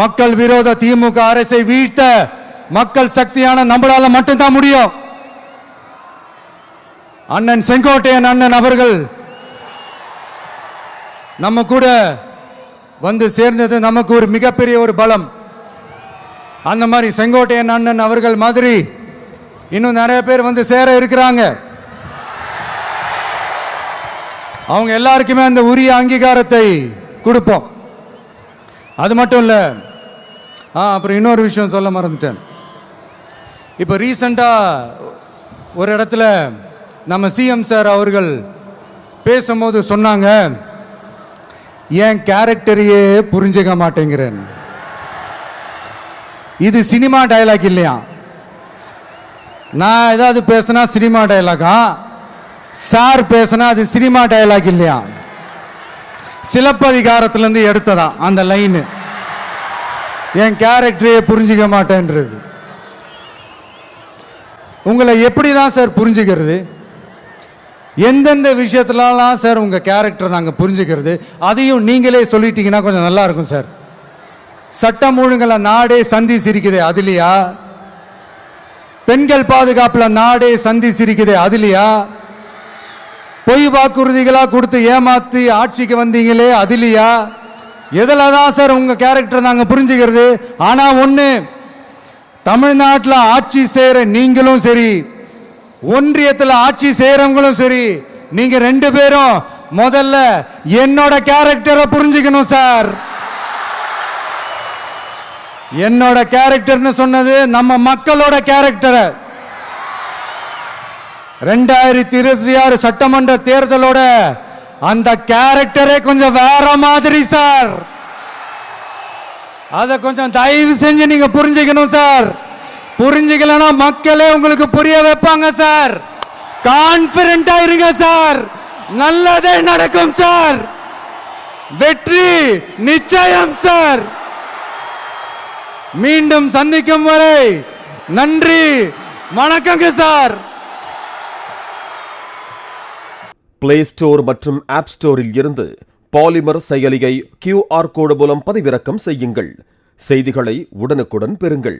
மக்கள் விரோத திமுக அரசை வீழ்த்த மக்கள் சக்தியான நம்மளால மட்டும்தான் முடியும். அண்ணன் செங்கோட்டையன் அண்ணன் அவர்கள் நம்ம கூட வந்து சேர்ந்தது நமக்கு ஒரு மிகப்பெரிய ஒரு பலம். அந்த மாதிரி செங்கோட்டையன் அண்ணன் அவர்கள் மாதிரி இன்னும் நிறைய பேர் வந்து சேர இருக்கிறாங்க. அவங்க எல்லாருக்குமே அந்த உரிய அங்கீகாரத்தை கொடுப்போம். அது மட்டும் இல்லை, அப்புறம் இன்னொரு விஷயம் சொல்ல மறந்துட்டேன். இப்போ ரீசண்டாக ஒரு இடத்துல நம்ம சிஎம் சார் அவர்கள் பேசும்போது சொன்னாங்க, என் கேரக்டரையே புரிஞ்சுக்க மாட்டேங்கிறேன். இது சினிமா டயலாக் இல்லையா? நான் ஏதாவது பேசினா சினிமா டயலாகா? சார் பேசினா அது சினிமா டயலாக் இல்லையா? சிலப்பதிகாரத்திலிருந்து எடுத்ததான் அந்த லைன். என் கேரக்டரையே புரிஞ்சிக்க மாட்டேன்றது. உங்களை எப்படி தான் சார் புரிஞ்சுக்கிறது? எந்தெந்த விஷயத்துலலாம் சார் உங்க கேரக்டர் நாங்கள் புரிஞ்சுக்கிறது? அதையும் நீங்களே சொல்லிட்டீங்கன்னா கொஞ்சம் நல்லா இருக்கும் சார். சட்டம் ஒழுங்குல நாடே சந்தி சிரிக்குது அதுலையா? பெண்கள் பாதுகாப்புல நாடே சந்தி சிரிக்குது அதுலையா? பொய் வாக்குறுதிகளா கொடுத்து ஏமாத்தி ஆட்சிக்கு வந்தீங்களே அதுலையா? எதில் தான் சார் உங்க கேரக்டர் நாங்கள் புரிஞ்சுக்கிறது? ஆனா ஒண்ணு, தமிழ்நாட்டில் ஆட்சி செய்யற நீங்களும் சரி, ஒன்றியத்தில் ஆட்சி செய்யறவங்களும் சரி, நீங்க ரெண்டு பேரும் முதல்ல என்னோட கேரக்டரை புரிஞ்சுக்கணும் சார். என்னோட கேரக்டர்னு சொன்னது நம்ம மக்களோட கேரக்டரை. 2026 சட்டமன்ற தேர்தலோட அந்த கேரக்டரே கொஞ்சம் வேற மாதிரி சார். அத கொஞ்சம் தயவு செஞ்சு நீங்க புரிஞ்சுக்கணும் சார். புரிஞ்சுக்கலனா மக்களே உங்களுக்கு புரிய வைப்பாங்க சார். கான்பிடென்ட்டா இருங்க சார். நல்லதே நடக்கும் சார். வெற்றி நிச்சயம் சார். மீண்டும் சந்திக்கும் வரை நன்றி, வணக்கங்க சார். பிளே ஸ்டோர் மற்றும் ஆப் ஸ்டோரில் இருந்து பாலிமர் செயலியை QR கோடு மூலம் பதிவிறக்கம் செய்யுங்கள். செய்திகளை உடனுக்குடன் பெறுங்கள்.